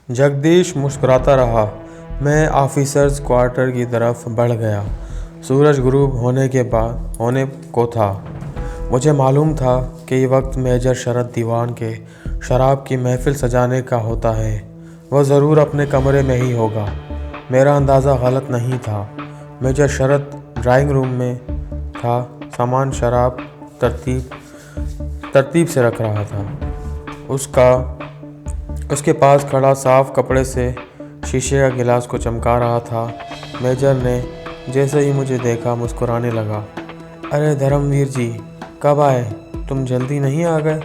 جگدیش مسکراتا رہا۔ میں officers quarter کی طرف بڑھ گیا۔ سورج غروب ہونے کو تھا۔ مجھے معلوم تھا کہ یہ وقت میجر شرد دیوان کے شراب کی محفل سجانے کا ہوتا ہے۔ وہ ضرور اپنے کمرے میں ہی ہوگا۔ میرا اندازہ غلط نہیں تھا۔ میجر شرد ڈرائنگ روم میں تھا، سامان شراب ترتیب سے رکھ رہا تھا۔ اس کے پاس کھڑا صاف کپڑے سے شیشے کا گلاس کو چمکا رہا تھا۔ میجر نے جیسے ہی مجھے دیکھا مسکرانے لگا۔ ارے دھرم ویر جی، کب آئے؟ تم جلدی نہیں آ گئے؟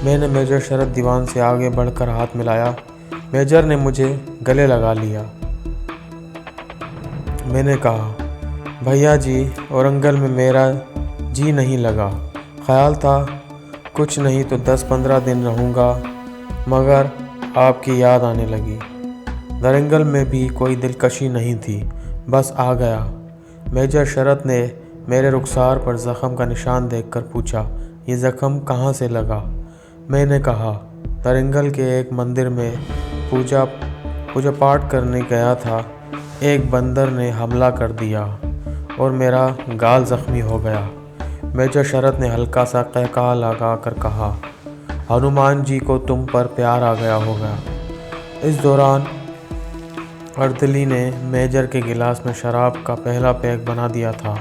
میں نے میجر شرد دیوان سے آگے بڑھ کر ہاتھ ملایا۔ میجر نے مجھے گلے لگا لیا۔ میں نے کہا، بھیا جی، اورنگل میں میرا جی نہیں لگا۔ خیال تھا کچھ نہیں تو 10-15 دن رہوں گا، مگر آپ کی یاد آنے لگی۔ درنگل میں بھی کوئی دلکشی نہیں تھی، بس آ گیا۔ میجر شرد نے میرے رخسار پر زخم کا نشان دیکھ کر پوچھا، یہ زخم کہاں سے لگا؟ میں نے کہا، درنگل کے ایک مندر میں پوجا پاٹ کرنے گیا تھا، ایک بندر نے حملہ کر دیا اور میرا گال زخمی ہو گیا۔ میجر شرد نے ہلکا سا قہقہا لگا کر کہا، ہنومان جی کو تم پر پیار آ گیا ہوگا۔ اس دوران اردلی نے میجر کے گلاس میں شراب کا پہلا پیک بنا دیا تھا۔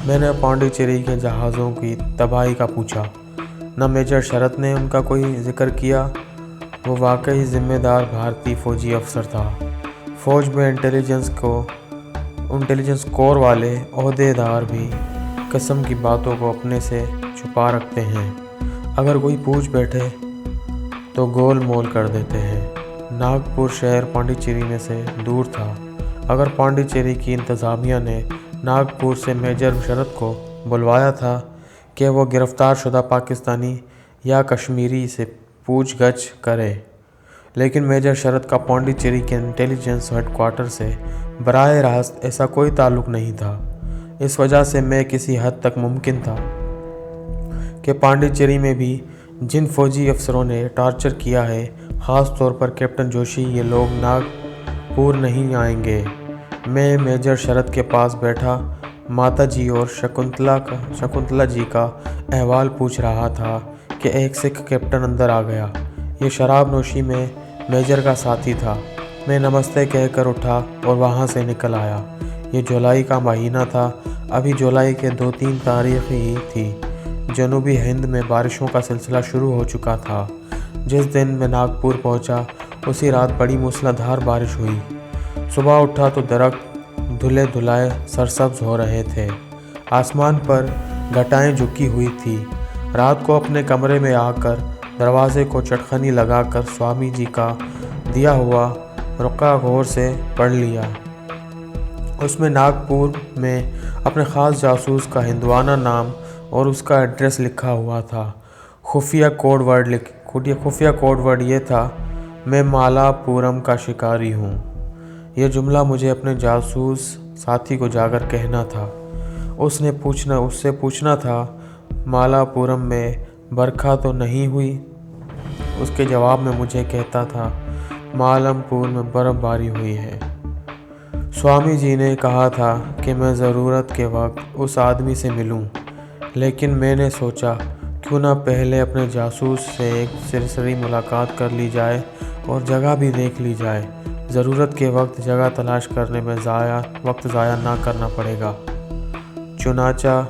میں نے پانڈیچیری کے جہازوں کی تباہی کا پوچھا۔ نہ میجر شرد نے ان کا کوئی ذکر کیا۔ وہ واقعی ذمہ دار بھارتی فوجی افسر تھا۔ فوج میں انٹیلیجنس کور والے عہدے دار بھی قسم کی باتوں کو اپنے سے چھپا رکھتے ہیں۔ اگر کوئی پوچھ بیٹھے تو گول مول کر دیتے ہیں۔ ناگپور شہر پانڈیچیری میں سے دور تھا۔ اگر پانڈیچیری کی انتظامیہ نے ناگپور سے میجر شرد کو بلوایا تھا کہ وہ گرفتار شدہ پاکستانی یا کشمیری سے پوچھ گچھ کرے، لیکن میجر شرد کا پانڈیچیری کے انٹیلیجنس ہیڈ کوارٹر سے براہ راست ایسا کوئی تعلق نہیں تھا۔ اس وجہ سے میں کسی حد تک ممکن تھا کہ پانڈیچیری میں بھی جن فوجی افسروں نے ٹارچر کیا ہے، خاص طور پر کیپٹن جوشی، یہ لوگ ناگپور نہیں آئیں گے۔ میں میجر شرد کے پاس بیٹھا ماتا جی اور شکنتلا جی کا احوال پوچھ رہا تھا کہ ایک سکھ کیپٹن اندر آ گیا۔ یہ شراب نوشی میں میجر کا ساتھی تھا۔ میں نمستے کہہ کر اٹھا اور وہاں سے نکل آیا۔ یہ جولائی کا مہینہ تھا۔ ابھی جولائی کے 2-3 تاریخ ہی تھی۔ جنوبی ہند میں بارشوں کا سلسلہ شروع ہو چکا تھا۔ جس دن میں ناگپور پہنچا اسی رات بڑی موسلا دھار بارش ہوئی۔ صبح اٹھا تو درخت دھلے دھلائے سرسبز ہو رہے تھے۔ آسمان پر گھٹائیں جھکی ہوئی تھی۔ رات کو اپنے کمرے میں آ کر دروازے کو چٹخنی لگا کر سوامی جی کا دیا ہوا رقعہ غور سے پڑھ لیا۔ اس میں ناگپور میں اپنے خاص جاسوس کا ہندوانہ نام اور اس کا ایڈریس لکھا ہوا تھا۔ خفیہ کوڈ ورڈ یہ تھا، میں مالا پورم کا شکاری ہوں۔ یہ جملہ مجھے اپنے جاسوس ساتھی کو جا کر کہنا تھا۔ اس سے پوچھنا تھا، مالا پورم میں برکھا تو نہیں ہوئی؟ اس کے جواب میں مجھے کہتا تھا، مالم پور میں برف باری ہوئی ہے۔ سوامی جی نے کہا تھا کہ میں ضرورت کے وقت اس آدمی سے ملوں، لیکن میں نے سوچا کیوں نہ پہلے اپنے جاسوس سے ایک سرسری ملاقات کر لی جائے اور جگہ بھی دیکھ لی جائے۔ ضرورت کے وقت جگہ تلاش کرنے میں وقت ضائع نہ کرنا پڑے گا۔ چنانچہ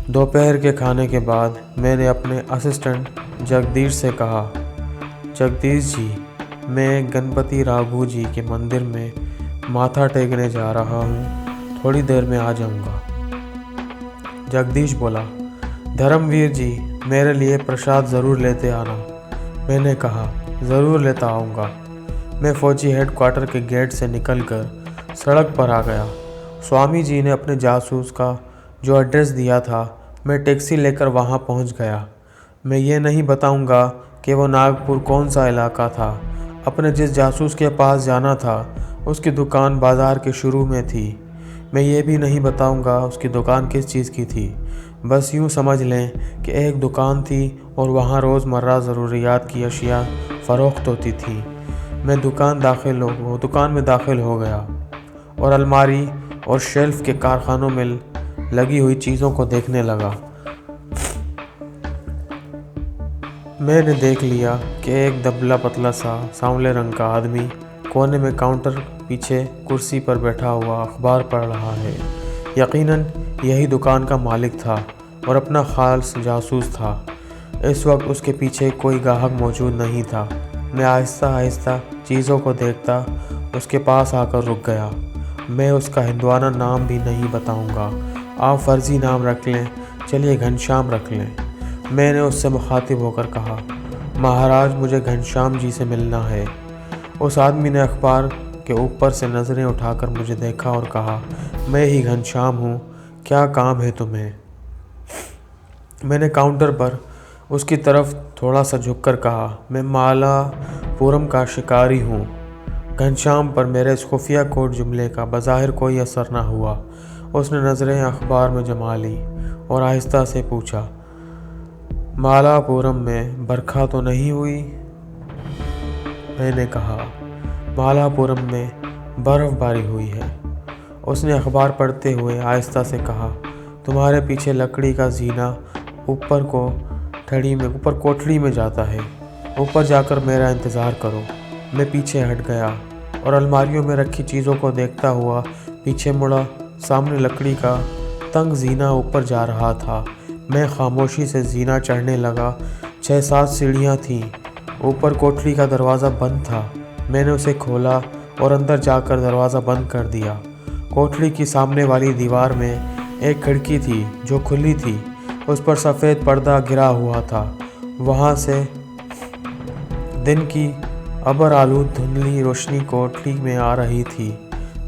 دوپہر کے کھانے کے بعد میں نے اپنے اسسٹنٹ جگدیش سے کہا، جگدیش جی، میں گنپتی راگھو جی کے مندر میں ماتھا ٹیکنے جا رہا ہوں، تھوڑی دیر میں آ جاؤں گا۔ جگدیش بولا، دھرم ویر جی، میرے لیے پرشاد ضرور لیتے آنا۔ میں نے کہا، ضرور لیتا آؤں گا۔ میں فوجی ہیڈ کوارٹر کے گیٹ سے نکل کر سڑک پر آ گیا۔ سوامی جی نے اپنے جاسوس کا جو ایڈریس دیا تھا، میں ٹیکسی لے کر وہاں پہنچ گیا۔ میں یہ نہیں بتاؤں گا کہ وہ ناگپور کون سا علاقہ تھا۔ اپنے جس جاسوس کے پاس جانا تھا اس کی دکان بازار کے شروع میں تھی۔ میں یہ بھی نہیں بتاؤں گا اس کی دکان کس چیز کی تھی۔ بس یوں سمجھ لیں کہ ایک دکان تھی اور وہاں روز مرہ ضروریات کی اشیاء فروخت ہوتی تھیں۔ میں دکان میں داخل ہو گیا اور الماری اور شیلف کے کارخانوں میں لگی ہوئی چیزوں کو دیکھنے لگا۔ میں نے دیکھ لیا کہ ایک دبلا پتلا سا سانولے رنگ کا آدمی کونے میں کاؤنٹر پیچھے کرسی پر بیٹھا ہوا اخبار پڑھ رہا ہے۔ یقیناً یہی دکان کا مالک تھا اور اپنا خاص جاسوس تھا۔ اس وقت اس کے پیچھے کوئی گاہک موجود نہیں تھا۔ میں آہستہ آہستہ چیزوں کو دیکھتا اس کے پاس آ کر رک گیا۔ میں اس کا ہندوانہ نام بھی نہیں بتاؤں گا، آپ فرضی نام رکھ لیں، چلیے گھنشیام رکھ لیں۔ میں نے اس سے مخاطب ہو کر کہا، مہاراج مجھے گھنشیام جی سے ملنا ہے۔ اس آدمی نے اخبار کے اوپر سے نظریں اٹھا کر مجھے دیکھا اور کہا، میں ہی گھنشیام ہوں، کیا کام ہے تمہیں؟ میں نے کاؤنٹر پر اس کی طرف تھوڑا سا جھک کر کہا، میں مالا پورم کا شکاری ہوں۔ گھنشیام پر میرے اس خفیہ کوڈ جملے کا بظاہر کوئی اثر نہ ہوا۔ اس نے نظریں اخبار میں جما لی اور آہستہ سے پوچھا، مالا پورم میں برکھا تو نہیں ہوئی؟ میں نے کہا، مالا پورم میں برف باری ہوئی ہے۔ اس نے اخبار پڑھتے ہوئے آہستہ سے کہا، تمہارے پیچھے لکڑی کا زینہ اوپر کوٹھڑی میں جاتا ہے، اوپر جا کر میرا انتظار کرو۔ میں پیچھے ہٹ گیا اور الماریوں میں رکھی چیزوں کو دیکھتا ہوا پیچھے مڑا۔ سامنے لکڑی کا تنگ زینہ اوپر جا رہا تھا۔ میں خاموشی سے زینہ چڑھنے لگا۔ 6-7 سیڑھیاں تھیں۔ اوپر کوٹھڑی کا دروازہ بند تھا۔ میں نے اسے کھولا اور اندر جا کر دروازہ بند کر دیا۔ کوٹھڑی کی سامنے والی دیوار میں ایک کھڑکی تھی جو کھلی تھی، اس پر سفید پردہ گرا ہوا تھا۔ وہاں سے دن کی ابر آلود دھندلی روشنی کوٹھڑی میں آ رہی تھی۔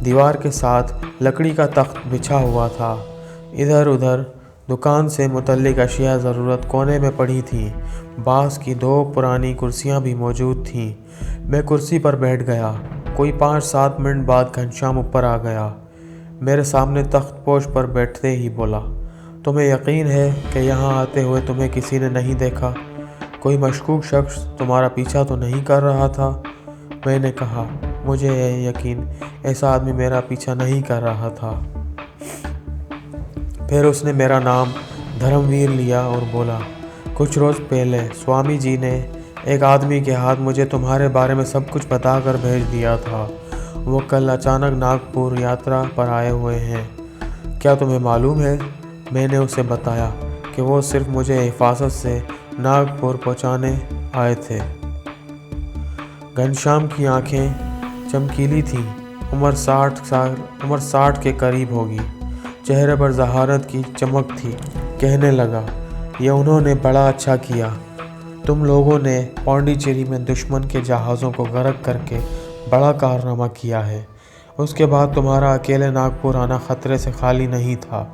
دیوار کے ساتھ لکڑی کا تخت بچھا ہوا تھا۔ ادھر ادھر دکان سے متعلق اشیاء ضرورت کونے میں پڑی تھیں۔ بانس کی 2 پرانی کرسیاں بھی موجود تھیں۔ میں کرسی پر بیٹھ گیا۔ کوئی 5-7 منٹ بعد گھنشیام اوپر آ گیا۔ میرے سامنے تخت پوش پر بیٹھتے ہی بولا، تمہیں یقین ہے کہ یہاں آتے ہوئے تمہیں کسی نے نہیں دیکھا؟ کوئی مشکوک شخص تمہارا پیچھا تو نہیں کر رہا تھا؟ میں نے کہا، مجھے یقین ایسا آدمی میرا پیچھا نہیں کر رہا تھا۔ پھر اس نے میرا نام دھرم ویر لیا اور بولا، کچھ روز پہلے سوامی جی نے ایک آدمی کے ہاتھ مجھے تمہارے بارے میں سب کچھ بتا کر بھیج دیا تھا۔ وہ کل اچانک ناگپور یاترا پر آئے ہوئے ہیں، کیا تمہیں معلوم ہے؟ میں نے اسے بتایا کہ وہ صرف مجھے حفاظت سے ناگپور پہنچانے آئے تھے۔ گھنشیام کی آنکھیں چمکیلی تھیں، عمر 60 کے قریب ہوگی، چہرے پر ذہانت کی چمک تھی۔ کہنے لگا، یہ انہوں نے بڑا اچھا کیا، تم لوگوں نے پانڈیچیری میں دشمن کے جہازوں کو غرق کر کے بڑا کارنامہ کیا ہے۔ اس کے بعد تمہارا اکیلے ناگپور آنا خطرے سے خالی نہیں تھا۔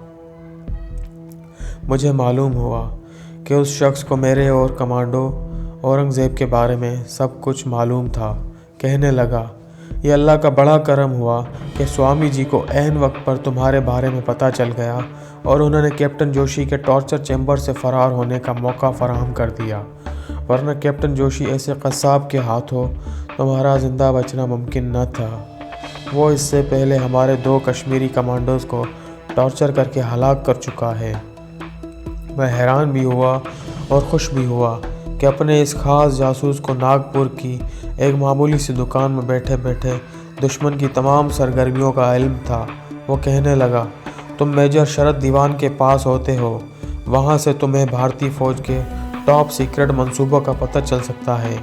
مجھے معلوم ہوا کہ اس شخص کو میرے اور کمانڈو اورنگزیب کے بارے میں سب کچھ معلوم تھا۔ کہنے لگا، یہ اللہ کا بڑا کرم ہوا کہ سوامی جی کو عین وقت پر تمہارے بارے میں پتہ چل گیا اور انہوں نے کیپٹن جوشی کے ٹارچر چیمبر سے فرار ہونے کا موقع فراہم کر دیا، ورنہ کیپٹن جوشی ایسے قصاب کے ہاتھوں تمہارا زندہ بچنا ممکن نہ تھا۔ وہ اس سے پہلے ہمارے 2 کشمیری کمانڈوز کو ٹارچر کر کے ہلاک کر چکا ہے۔ میں حیران بھی ہوا اور خوش بھی ہوا کہ اپنے اس خاص جاسوس کو ناگپور کی ایک معمولی سی دکان میں بیٹھے بیٹھے دشمن کی تمام سرگرمیوں کا علم تھا۔ وہ کہنے لگا، تم میجر شرد دیوان کے پاس ہوتے ہو، وہاں سے تمہیں بھارتی فوج کے ٹاپ سیکرٹ منصوبوں کا پتہ چل سکتا ہے۔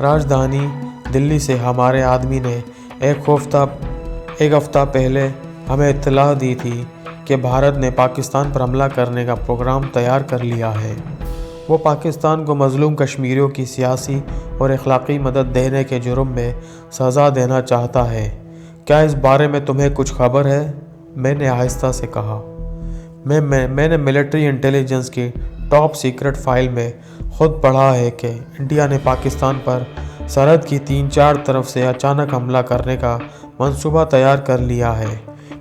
راجدھانی دلی سے ہمارے آدمی نے ایک ہفتہ پہلے ہمیں اطلاع دی تھی کہ بھارت نے پاکستان پر حملہ کرنے کا پروگرام تیار کر لیا ہے۔ وہ پاکستان کو مظلوم کشمیریوں کی سیاسی اور اخلاقی مدد دینے کے جرم میں سزا دینا چاہتا ہے۔ کیا اس بارے میں تمہیں کچھ خبر ہے؟ میں نے آہستہ سے کہا، میں نے ملٹری انٹیلیجنس کی ٹاپ سیکرٹ فائل میں خود پڑھا ہے کہ انڈیا نے پاکستان پر سرحد کی 3-4 طرف سے اچانک حملہ کرنے کا منصوبہ تیار کر لیا ہے،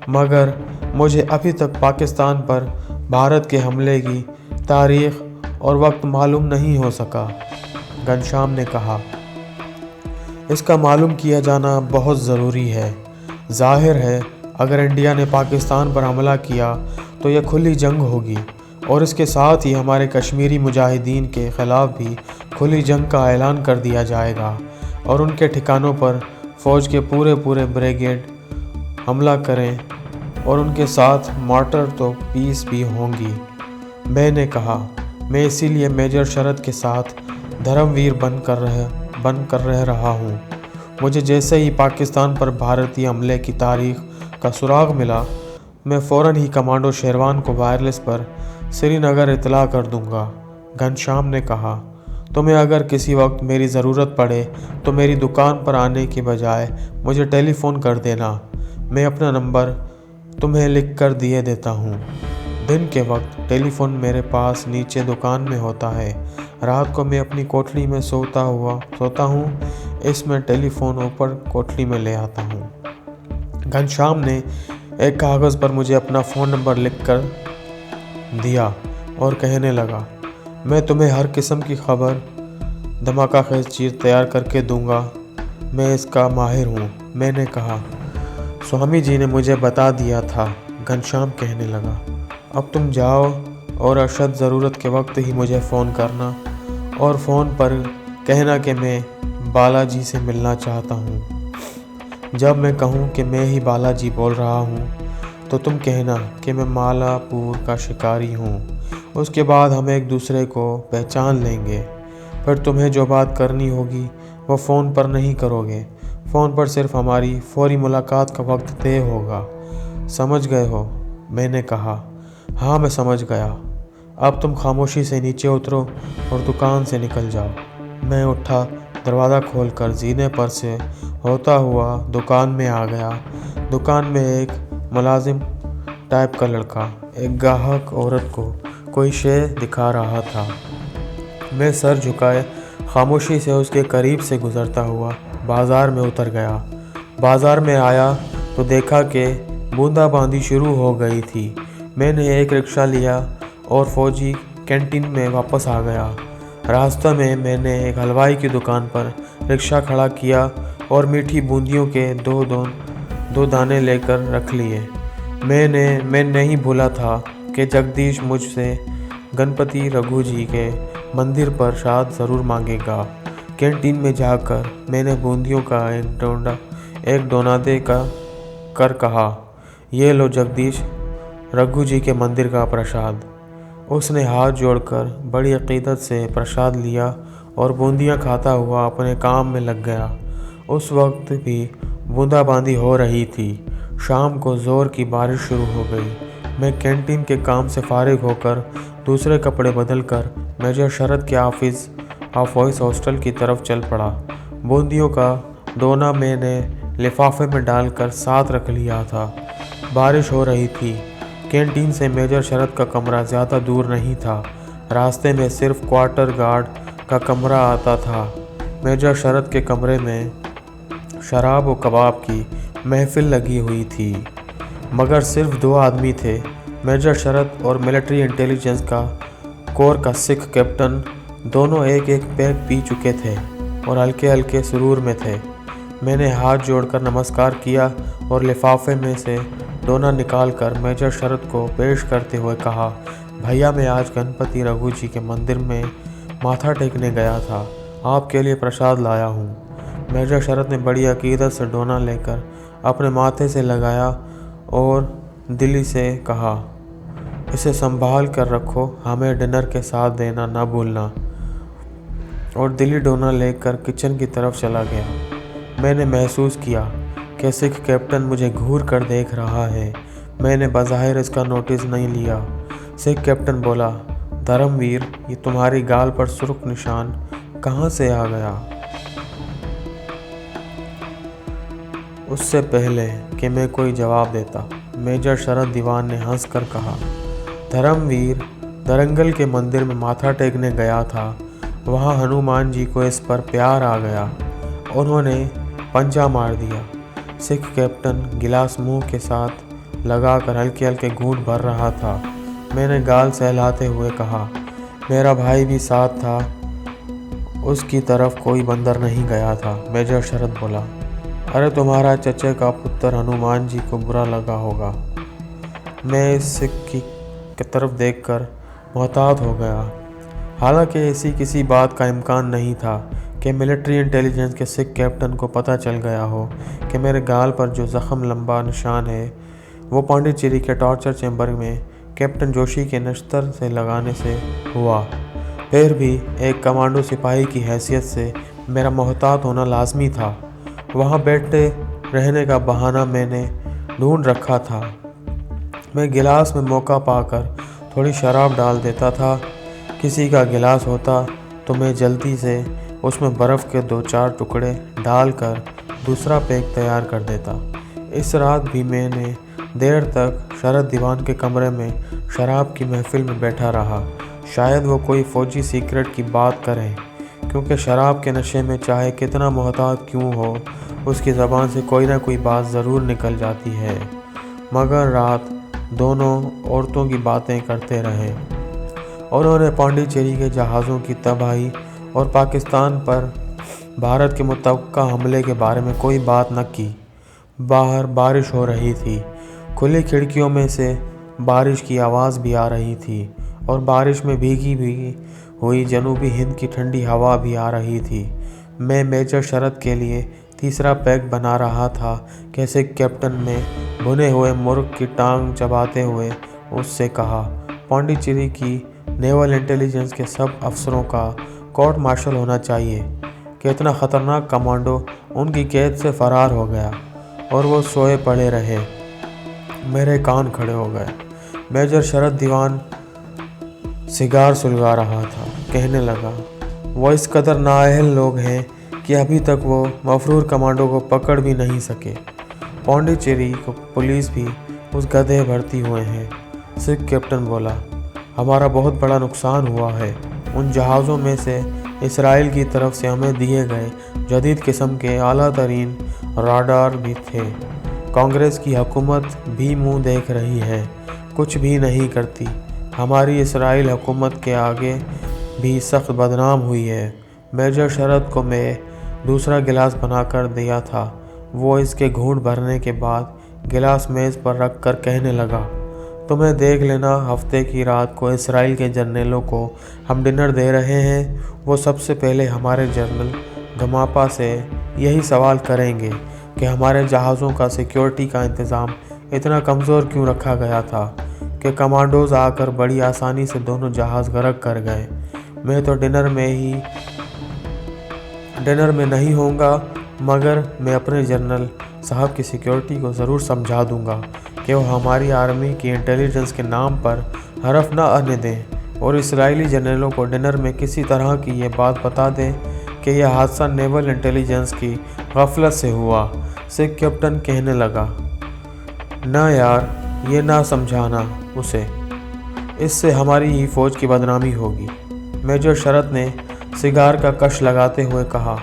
مگر مجھے ابھی تک پاکستان پر بھارت کے حملے کی تاریخ اور وقت معلوم نہیں ہو سکا۔ گھنشیام نے کہا، اس کا معلوم کیا جانا بہت ضروری ہے۔ ظاہر ہے اگر انڈیا نے پاکستان پر حملہ کیا تو یہ کھلی جنگ ہوگی، اور اس کے ساتھ ہی ہمارے کشمیری مجاہدین کے خلاف بھی کھلی جنگ کا اعلان کر دیا جائے گا، اور ان کے ٹھکانوں پر فوج کے پورے بریگیڈ حملہ کریں، اور ان کے ساتھ مارٹر تو پیس بھی ہوں گی۔ میں نے کہا، میں اسی لیے میجر شرد کے ساتھ دھرم ویر بن کر رہ رہا ہوں۔ مجھے جیسے ہی پاکستان پر بھارتی حملے کی تاریخ کا سراغ ملا، میں فوراً ہی کمانڈو شیروان کو وائرلیس پر سری نگر اطلاع کر دوں گا۔ گھنشیام نے کہا، تمہیں اگر کسی وقت میری ضرورت پڑے تو میری دکان پر آنے کی بجائے مجھے ٹیلی فون کر دینا، میں اپنا نمبر تمہیں لکھ کر دیے دیتا ہوں۔ دن کے وقت ٹیلی فون میرے پاس نیچے دکان میں ہوتا ہے، رات کو میں اپنی کوٹھلی میں سوتا ہوں، اس میں ٹیلی فون اوپر کوٹھلی میں لے آتا ہوں۔ گھنشیام نے ایک کاغذ پر مجھے اپنا فون نمبر لکھ کر دیا اور کہنے لگا، میں تمہیں ہر قسم کی خبر دھماکہ خیز چیز تیار کر کے دوں گا، میں اس کا ماہر ہوں۔ میں نے کہا، سوامی جی نے مجھے بتا دیا تھا۔ گھنشیام کہنے لگا، اب تم جاؤ اور اشد ضرورت کے وقت ہی مجھے فون کرنا، اور فون پر کہنا کہ میں بالا جی سے ملنا چاہتا ہوں۔ جب میں کہوں کہ میں ہی بالا جی بول رہا ہوں تو تم کہنا کہ میں مالا پور کا شکاری ہوں۔ اس کے بعد ہم ایک دوسرے کو پہچان لیں گے۔ پھر تمہیں جو بات کرنی ہوگی وہ فون پر نہیں کرو گے، فون پر صرف ہماری فوری ملاقات کا وقت طے ہوگا۔ سمجھ گئے ہو؟ میں نے کہا، ہاں میں سمجھ گیا۔ اب تم خاموشی سے نیچے اترو اور دکان سے نکل جاؤ۔ میں اٹھا، دروازہ کھول کر زینے پر سے ہوتا ہوا دکان میں آ گیا۔ دکان میں ایک ملازم ٹائپ کا لڑکا ایک گاہک عورت کو کوئی شے دکھا رہا تھا۔ میں سر جھکائے خاموشی سے اس کے قریب سے گزرتا ہوا بازار میں اتر گیا۔ بازار میں آیا تو دیکھا کہ بوندا باندی شروع ہو گئی تھی۔ میں نے ایک رکشہ لیا اور فوجی کینٹین میں واپس آ گیا۔ راستہ میں نے ایک حلوائی کی دکان پر رکشہ کھڑا کیا اور میٹھی بوندیوں کے دو دانے لے کر رکھ لیے۔ میں نہیں بھولا تھا کہ جگدیش مجھ سے گنپتی رگھو جی کے مندر پر پرساد ضرور مانگے گا۔ کینٹین میں جا کر میں نے بوندیوں کا ایک ڈونا دے کر کہا، یہ لو جگدیش رگھو جی کے مندر کا پرساد۔ اس نے ہاتھ جوڑ کر بڑی عقیدت سے پرساد لیا اور بوندیاں کھاتا ہوا اپنے کام میں لگ گیا۔ اس وقت بھی بوندا باندی ہو رہی تھی۔ شام کو زور کی بارش شروع ہو گئی۔ میں کینٹین کے کام سے فارغ ہو کر دوسرے کپڑے بدل کر میجر شرد کے آفس آف وائس ہاسٹل کی طرف چل پڑا۔ بوندیوں کا ڈونا میں نے لفافے میں ڈال کر ساتھ رکھ لیا تھا۔ بارش ہو رہی تھی۔ کینٹین سے میجر شرد کا کمرہ زیادہ دور نہیں تھا، راستے میں صرف کوارٹر گارڈ کا کمرہ آتا تھا۔ میجر شرد کے کمرے میں شراب و کباب کی محفل لگی ہوئی تھی، مگر صرف 2 آدمی تھے، میجر شرد اور ملٹری انٹیلیجنس کا کور کا سکھ کیپٹن۔ دونوں ایک پیگ پی چکے تھے اور ہلکے سرور میں تھے۔ میں نے ہاتھ جوڑ کر نمسکار کیا اور لفافے میں سے ڈونا نکال کر میجر شرد کو پیش کرتے ہوئے کہا، بھیا میں آج گنپتی رگھو جی کے مندر میں ماتھا ٹیکنے گیا تھا، آپ کے لیے پرساد لایا ہوں۔ میجر شرد نے بڑی عقیدت سے ڈونا لے کر اپنے ماتھے سے لگایا اور دلی سے کہا، اسے سنبھال کر رکھو، ہمیں ڈنر کے ساتھ دینا نہ بھولنا، اور دلی ڈونا لے کر کچن کی طرف چلا گیا۔ میں نے محسوس کیا کہ سکھ کیپٹن مجھے گھور کر دیکھ رہا ہے۔ میں نے بظاہر اس کا نوٹس نہیں لیا۔ سکھ کیپٹن بولا، دھرم ویر، یہ تمہاری گال پر سرخ نشان کہاں سے آ گیا؟ اس سے پہلے کہ میں کوئی جواب دیتا، میجر شرد دیوان نے ہنس کر کہا، دھرم ویر درنگل کے مندر میں ماتھا ٹیکنے گیا تھا، وہاں ہنومان جی کو اس پر پیار آ گیا، انہوں نے پنجہ مار دیا۔ سکھ کیپٹن گلاس منہ کے ساتھ لگا کر ہلکے گھونٹ بھر رہا تھا۔ میں نے گال سہلاتے ہوئے کہا، میرا بھائی بھی ساتھ تھا، اس کی طرف کوئی بندر نہیں گیا تھا۔ میجر شرد بولا، ارے تمہارا چچے کا پتر ہنومان جی کو برا لگا ہوگا۔ میں اس سکھ کی طرف دیکھ کر محتاط ہو گیا، حالانکہ ایسی کسی بات کا امکان نہیں تھا کہ ملٹری انٹیلیجنس کے سکھ کیپٹن کو پتہ چل گیا ہو کہ میرے گال پر جو زخم لمبا نشان ہے وہ پانڈیچیری کے ٹارچر چیمبر میں کیپٹن جوشی کے نشتر سے لگانے سے ہوا۔ پھر بھی ایک کمانڈو سپاہی کی حیثیت سے میرا محتاط ہونا لازمی تھا۔ وہاں بیٹھے رہنے کا بہانہ میں نے ڈھونڈ رکھا تھا۔ میں گلاس میں موقع پا کر تھوڑی شراب ڈال دیتا تھا۔ کسی کا گلاس ہوتا تو میں جلدی سے اس میں برف کے 2-4 ٹکڑے ڈال کر دوسرا پیک تیار کر دیتا۔ اس رات بھی میں نے دیر تک شرد دیوان کے کمرے میں شراب کی محفل میں بیٹھا رہا۔ شاید وہ کوئی فوجی سیکرٹ کی بات کریں، کیونکہ شراب کے نشے میں چاہے کتنا محتاط کیوں ہو، اس کی زبان سے کوئی نہ کوئی بات ضرور نکل جاتی ہے۔ مگر رات دونوں عورتوں کی باتیں کرتے رہے۔ انہوں نے پانڈیچیری کے جہازوں کی تباہی اور پاکستان پر بھارت کے متوقع حملے کے بارے میں کوئی بات نہ کی۔ باہر بارش ہو رہی تھی، کھلی کھڑکیوں میں سے بارش کی آواز بھی آ رہی تھی، اور بارش میں بھیگی ہوئی جنوبی ہند کی ٹھنڈی ہوا بھی آ رہی تھی۔ میں میجر شرد کے لیے تیسرا پیک بنا رہا تھا کہ سکھ کیپٹن نے بھنے ہوئے مرغ کی ٹانگ چباتے ہوئے اس سے کہا، پانڈیچیری کی نیول انٹیلیجنس کے سب افسروں کا کورٹ مارشل ہونا چاہیے کہ اتنا خطرناک کمانڈو ان کی قید سے فرار ہو گیا۔ اور وہ سوئے پڑے رہے۔ میرے کان کھڑے ہو گئے۔ میجر شرد دیوان سگار سلگا رہا تھا، کہنے لگا، وہ اس قدر نااہل لوگ ہیں کہ ابھی تک وہ مفرور کمانڈو کو پکڑ بھی نہیں سکے۔ پانڈیچیری کو پولیس بھی اس گدھے بھرتی ہوئے ہیں۔ سکھ کیپٹن بولا، ہمارا بہت بڑا نقصان ہوا ہے۔ ان جہازوں میں سے اسرائیل کی طرف سے ہمیں دیے گئے جدید قسم کے اعلیٰ ترین راڈار بھی تھے۔ کانگریس کی حکومت بھی منہ دیکھ رہی ہے، کچھ بھی نہیں کرتی۔ ہماری اسرائیل حکومت کے آگے بھی سخت بدنام ہوئی ہے۔ میجر شرد کو میں دوسرا گلاس بنا کر دیا تھا۔ وہ اس کے گھونٹ بھرنے کے بعد گلاس میز پر رکھ کر کہنے لگا، تمہیں دیکھ لینا، ہفتے کی رات کو اسرائیل کے جرنیلوں کو ہم ڈنر دے رہے ہیں۔ وہ سب سے پہلے ہمارے جنرل گماپا سے یہی سوال کریں گے کہ ہمارے جہازوں کا سیکیورٹی کا انتظام اتنا کمزور کیوں رکھا گیا تھا کہ کمانڈوز آ کر بڑی آسانی سے دونوں جہاز غرق کر گئے۔ میں تو ڈنر میں نہیں ہوں گا، مگر میں اپنے جنرل صاحب کی سیکیورٹی کو ضرور سمجھا دوں گا کہ وہ ہماری آرمی کی انٹیلیجنس کے نام پر حرف نہ آنے دیں، اور اسرائیلی جنرلوں کو ڈنر میں کسی طرح کی یہ بات بتا دیں کہ یہ حادثہ نیول انٹیلیجنس کی غفلت سے ہوا۔ سکھ کیپٹن کہنے لگا، نہ یار، یہ نہ سمجھانا اسے، اس سے ہماری ہی فوج کی بدنامی ہوگی۔ میجر شرد نے سگار کا کش لگاتے ہوئے کہا،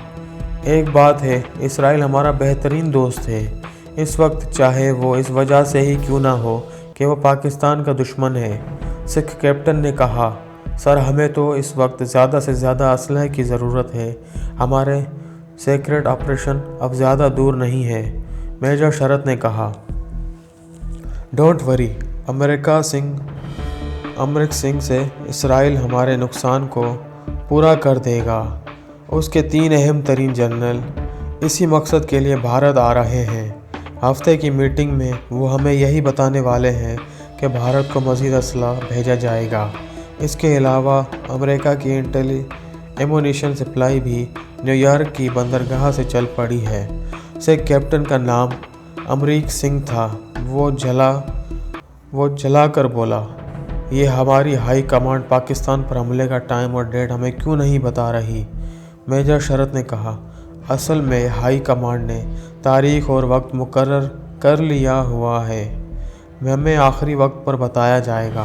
ایک بات ہے، اسرائیل ہمارا بہترین دوست ہے اس وقت، چاہے وہ اس وجہ سے ہی کیوں نہ ہو کہ وہ پاکستان کا دشمن ہے۔ سکھ کیپٹن نے کہا، سر، ہمیں تو اس وقت زیادہ سے زیادہ اسلحہ کی ضرورت ہے، ہمارے سیکرٹ آپریشن اب زیادہ دور نہیں ہے۔ میجر شرد نے کہا، ڈونٹ وری، امرک سنگھ سے اسرائیل ہمارے نقصان کو پورا کر دے گا۔ اس کے 3 اہم ترین جنرل اسی مقصد کے لیے بھارت آ رہے ہیں۔ ہفتے کی میٹنگ میں وہ ہمیں یہی بتانے والے ہیں کہ بھارت کو مزید اسلحہ بھیجا جائے گا۔ اس کے علاوہ امریکہ کی ایمونیشن سپلائی بھی نیو یارک کی بندرگاہ سے چل پڑی ہے۔ سکھ کیپٹن کا نام امریک سنگھ تھا۔ وہ جلا کر بولا، یہ ہماری ہائی کمانڈ پاکستان پر حملے کا ٹائم اور ڈیٹ ہمیں کیوں نہیں بتا رہی؟ میجر شرد نے کہا، اصل میں ہائی کمانڈ نے تاریخ اور وقت مقرر کر لیا ہوا ہے، ہمیں آخری وقت پر بتایا جائے گا۔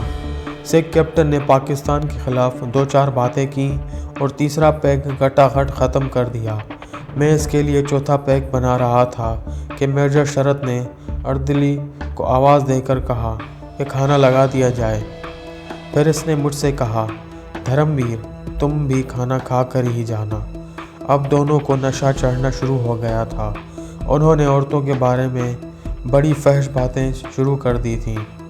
سکھ کیپٹن نے پاکستان کے خلاف 2-4 باتیں کیں اور تیسرا پیک گھٹا-گھٹ ختم کر دیا۔ میں اس کے لیے چوتھا پیک بنا رہا تھا کہ میجر شرد نے اردلی کو آواز دے کر کہا کہ کھانا لگا دیا جائے۔ پھر اس نے مجھ سے کہا، دھرمویر تم بھی کھانا کھا کر ہی جانا۔ اب دونوں کو نشہ چڑھنا شروع ہو گیا تھا۔ انہوں نے عورتوں کے بارے میں بڑی فحش باتیں شروع کر دی تھیں۔